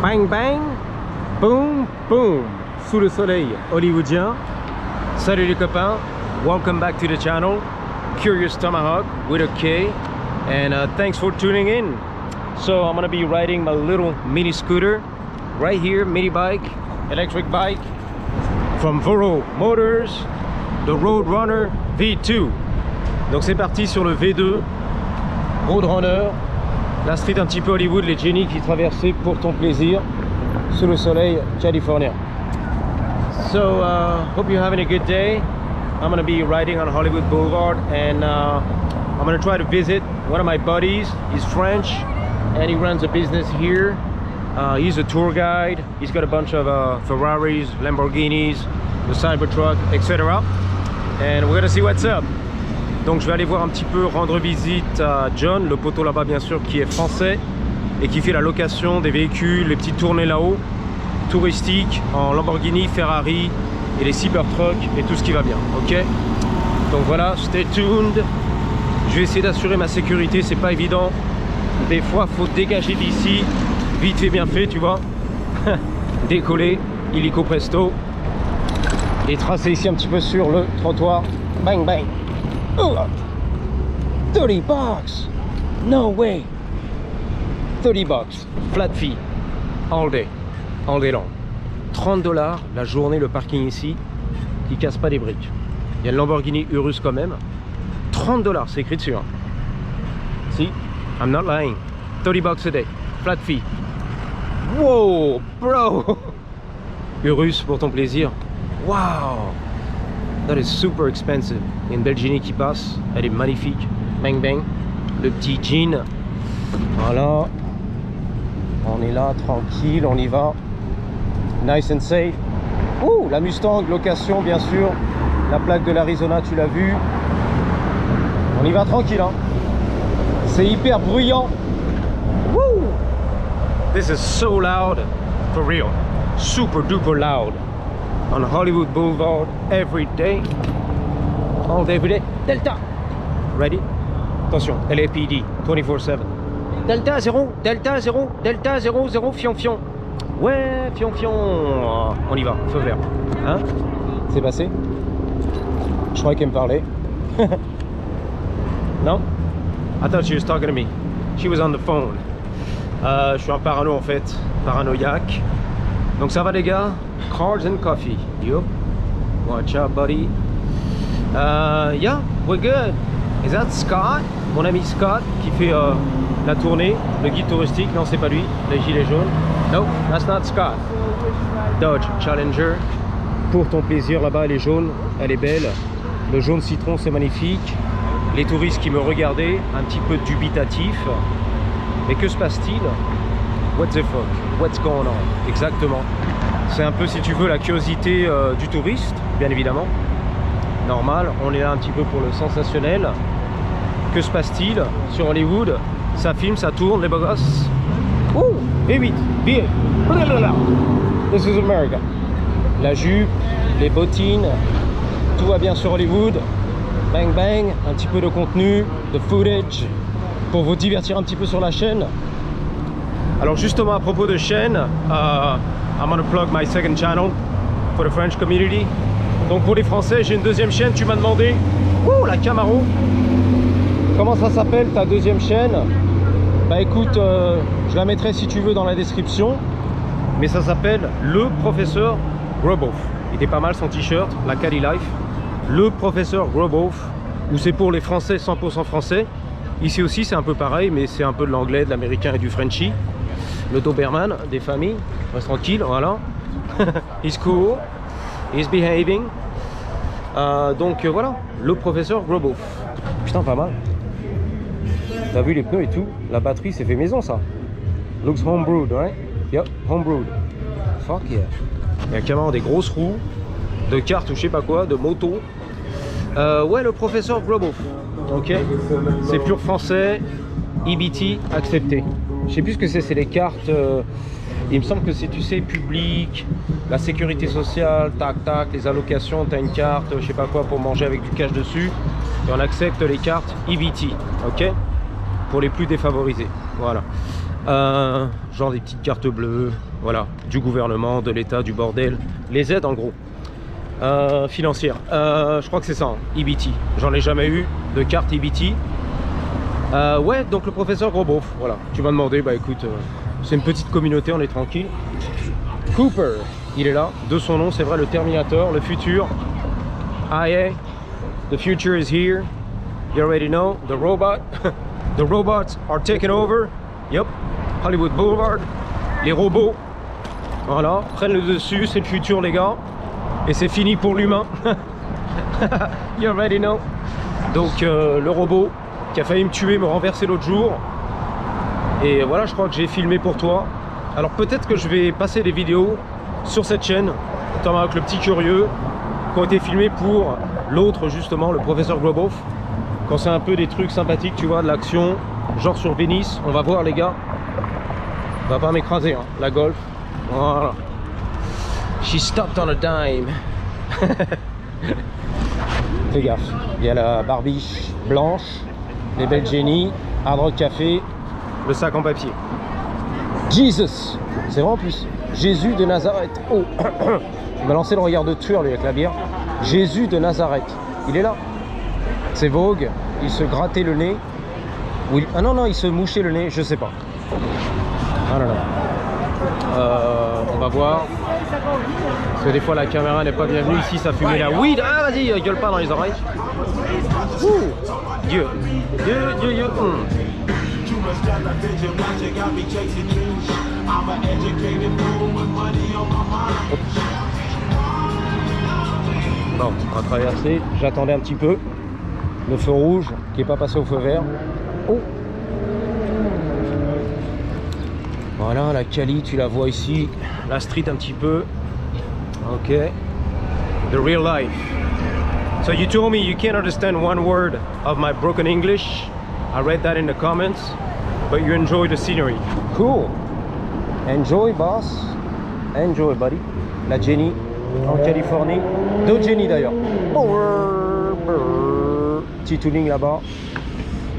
Bang bang, boom boom, sous le soleil hollywoodien. Salut les copains, welcome back to the channel, Curious Tomahawk with a K, and thanks for tuning in. So I'm gonna be riding my little mini scooter right here, mini bike, electric bike from Voro Motors, the Roadrunner V2. Donc c'est parti sur le V2 Roadrunner, la street un petit peu Hollywood, les Jenny qui traversaient pour ton plaisir sous le soleil californien. So hope you're having a good day. I'm gonna be riding on Hollywood Boulevard, and I'm gonna try to visit one of my buddies. He's French and he runs a business here. He's a tour guide. He's got a bunch of Ferraris, Lamborghinis, the Cybertruck, etc. And we're gonna see what's up. Donc je vais aller voir un petit peu, rendre visite à John, le poteau là-bas bien sûr, qui est français et qui fait la location des véhicules, les petites tournées là-haut, touristiques en Lamborghini, Ferrari et les Cybertruck et tout ce qui va bien, ok? Donc voilà, stay tuned. Je vais essayer d'assurer ma sécurité, c'est pas évident. Des fois, faut dégager d'ici, vite fait bien fait, tu vois. Décoller, illico presto. Et tracer ici un petit peu sur le trottoir. Bang bang. Oh, 30 bucks. No way. 30 bucks. Flat fee. All day. All day long. 30 $ la journée, le parking ici, qui casse pas des briques. Il y a le Lamborghini Urus quand même. 30 $, c'est écrit dessus. Hein. Si, I'm not lying. 30 bucks a day. Flat fee. Wow, bro. Urus pour ton plaisir. Wow. That is super expensive. Il y a une belle Jenny qui passe. Elle est magnifique. Bang bang. Le petit jean. Voilà. On est là, tranquille, on y va. Nice and safe. Ouh, la Mustang, location bien sûr. La plaque de l'Arizona, tu l'as vu. On y va tranquille, hein. C'est hyper bruyant. Woo! This is so loud. For real. Super duper loud. On Hollywood Boulevard every day. All day, every day. Delta. Ready? Attention, LAPD 24/7. Delta 0, Delta 0, Delta 0, 0, fion fion. Ouais, fion fion. On y va, feu vert. Hein? C'est passé? Je croyais qu'elle me parlait. Non? I thought she was talking to me. She was on the phone. Je suis un parano en fait, paranoïaque. Donc ça va les gars? Cars and coffee. Yup. Watch out buddy. Yeah, we're good. Is that Scott? Mon ami Scott qui fait la tournée, le guide touristique. Non, c'est pas lui, les gilets jaunes. No, that's not Scott. Dodge Challenger. Pour ton plaisir là-bas, elle est jaune, elle est belle. Le jaune citron, c'est magnifique. Les touristes qui me regardaient, un petit peu dubitatifs. Mais que se passe-t-il? What the fuck? What's going on? Exactement. C'est un peu, si tu veux, la curiosité du touriste, bien évidemment. Normal, on est là un petit peu pour le sensationnel. Que se passe-t-il sur Hollywood? Ça filme, ça tourne, les beaux gosses. Ouh, V8, V8. This is America. La jupe, les bottines, tout va bien sur Hollywood. Bang bang, un petit peu de contenu, de footage, pour vous divertir un petit peu sur la chaîne. Alors justement à propos de chaîne, I'm gonna plug my second channel for the French community. Donc pour les Français, j'ai une deuxième chaîne, tu m'as demandé. Ouh, la Camaro. Comment ça s'appelle ta deuxième chaîne? Bah écoute, je la mettrai si tu veux dans la description. Mais ça s'appelle Le Professeur Groboff. Il était pas mal son t-shirt, la Cali Life. Le Professeur Groboff, où c'est pour les Français, 100% français. Ici aussi c'est un peu pareil, mais c'est un peu de l'anglais, de l'américain et du Frenchie. Le Doberman des familles, reste tranquille, voilà. He's cool, he's behaving. Donc voilà, le Professeur Groboff. Putain, pas mal. T'as vu les pneus et tout? La batterie, c'est fait maison ça. Looks homebrewed, right? Yep, homebrewed. Fuck yeah. Il y a carrément des grosses roues, de cartes ou je sais pas quoi, de motos. Ouais, le Professeur Groboff. Ok, c'est pur français, EBT accepté. Je sais plus ce que c'est les cartes. Il me semble que c'est, tu sais, public, la sécurité sociale, tac tac, les allocations, t'as une carte, je sais pas quoi, pour manger avec du cash dessus. Et on accepte les cartes EBT, ok, pour les plus défavorisés. Voilà. Genre des petites cartes bleues, voilà, du gouvernement, de l'État, du bordel, les aides en gros. Financières, je crois que c'est ça, hein, EBT. J'en ai jamais eu de carte EBT. Ouais, donc le professeur Gros Beauf, voilà. Tu m'as demandé, bah écoute, c'est une petite communauté, on est tranquille. Cooper, il est là, de son nom, c'est vrai, le Terminator, le futur. IA, the future is here. You already know, the robot. The robots are taking over. Yep, Hollywood Boulevard. Les robots, voilà, prennent le dessus, c'est le futur les gars. Et c'est fini pour l'humain. You already know. Donc le robot qui a failli me tuer, me renverser l'autre jour. Et voilà, je crois que j'ai filmé pour toi. Alors peut-être que je vais passer des vidéos sur cette chaîne, notamment avec le petit curieux, qui ont été filmés pour l'autre justement, le professeur Gros Beauf. Quand c'est un peu des trucs sympathiques, tu vois, de l'action, genre sur Venice, on va voir les gars. On va pas m'écraser, hein. La Golf. Voilà. She stopped on a dime. Fais gaffe, il y a la barbiche blanche, les belles Jenny, Hard Rock Café, le sac en papier. Jesus, c'est vrai en plus. Jésus de Nazareth. Oh, il m'a lancé le regard de tueur lui avec la bière. Jésus de Nazareth, il est là. C'est Vogue, il se grattait le nez. Oui. Ah non, non, il se mouchait le nez, je sais pas. Ah non, non. On va voir. Parce que des fois la caméra n'est pas bienvenue. Ici ça fumait la weed. Ah vas-y, gueule pas dans les oreilles. Ouh. Dieu. Dieu. Bon, on va traverser. J'attendais un petit peu. Le feu rouge qui n'est pas passé au feu vert. Oh. Voilà, la Cali, tu la vois ici. La street un petit peu. Ok. The real life. So you told me you can't understand one word of my broken English. I read that in the comments. But you enjoy the scenery. Cool. Enjoy, boss. Enjoy, buddy. La Jenny en Californie. Deux Jenny d'ailleurs. Petit tuning là-bas.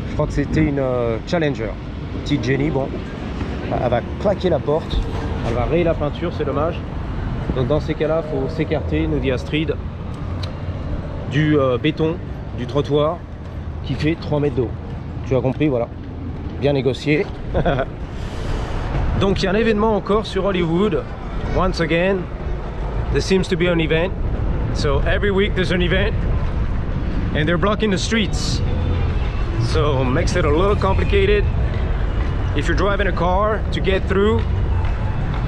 Je crois que c'était une Challenger. Petite Jenny, bon. Elle va claquer la porte. Elle va rayer la peinture, c'est dommage. Donc dans ces cas-là, il faut s'écarter, nous dit Astrid, du béton, du trottoir qui fait 3 mètres d'eau. Tu as compris, voilà. Bien négocié. Donc il y a un événement encore sur Hollywood. Once again, there seems to be an event. So every week there's an event. And they're blocking the streets. So it makes it a little complicated if you're driving a car to get through.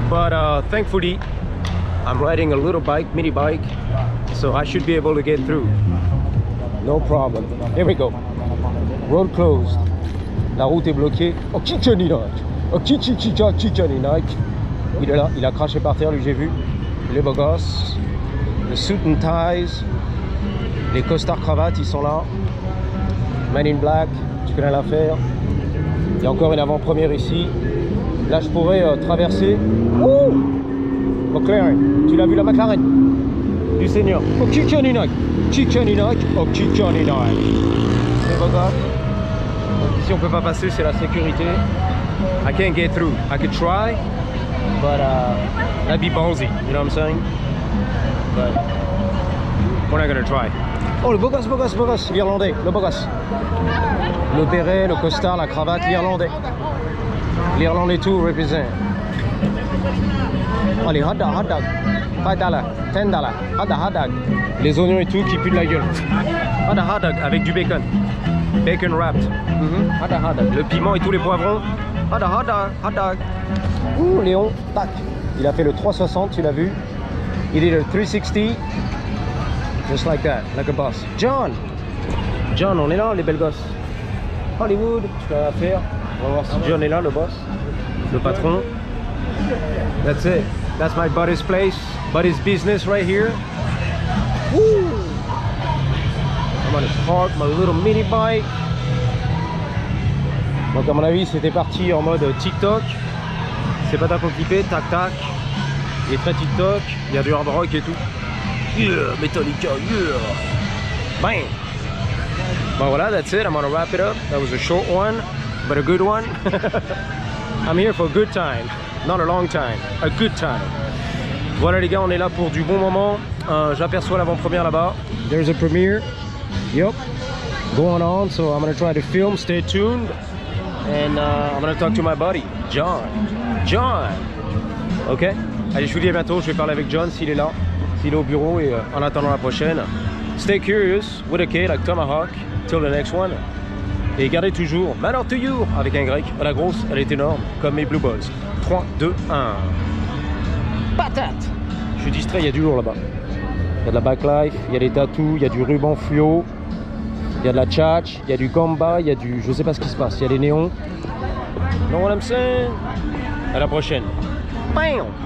But thankfully, I'm riding a little bike, mini bike. So I should be able to get through. No problem. Here we go. Road closed. La route est bloquée. Oh, Kikaninak. Oh, Kikaninak. Il est là, il a craché par terre, lui j'ai vu. Les beaux gosses. Le suit and ties. Les costards cravates, ils sont là. Man in Black, tu connais l'affaire. Il y a encore une avant-première ici. Là, je pourrais traverser. Ouh, McLaren. Tu l'as vu, la McLaren du Seigneur. Oh, Kikaninak. Kikaninak. Oh, Kikaninak. Les beaux gosses. Donc ici on peut pas passer, c'est la sécurité. I can't get through. I could try, but that'd be ballsy, you know what I'm saying? But we're not gonna try. Oh le beau gosse, l'Irlandais, le beau gosse. Le béret, le costard, la cravate, l'Irlandais. L'Irlandais tout represent. Oh les hot dog, $5, $10, hot dog. Les oignons et tout qui puent de la gueule. Hot dog avec du bacon. Bacon wrapped. Hot dog. Le piment et tous les poivrons. Hot dog. Ouh, Léon, tac. Il a fait le 360, tu l'as vu. Il est le 360. Just like that, like a boss. John, on est là, les belles gosses. Hollywood, tu vas faire. On va voir si John est là, le boss. Le patron. That's it. That's my buddy's place. Buddy's business right here. Woo! I'm gonna park my little mini bike. Donc à mon avis c'était parti en mode TikTok. C'est pas ta clipper, tac tac. Il est très TikTok, il y a du hard rock et tout. Yeah, Metallica, yeah. Bang. Bon voilà, that's it, I'm gonna wrap it up. That was a short one, but a good one. I'm here for a good time, not a long time, a good time. Voilà les gars, on est là pour du bon moment. J'aperçois l'avant-première là-bas. There's a premiere. Yep. Going on, so I'm gonna try to film. Stay tuned. And I'm gonna talk to my buddy, John. John. Ok. Allez, je vous dis à bientôt. Je vais parler avec John s'il est là, s'il est au bureau et en attendant la prochaine. Stay curious with a K like Tomahawk. Till the next one. Et gardez toujours Manor to You avec un grec. La grosse, elle est énorme, comme mes Blue Balls. 3, 2, 1. Patate! Je suis distrait, il y a du lourd là-bas. Il y a de la backlife, il y a des tatous, il y a du ruban fluo, il y a de la tchatch, il y a du gamba, il y a du... Je sais pas ce qui se passe, il y a des néons. Know what I'm saying? À la prochaine. Bam!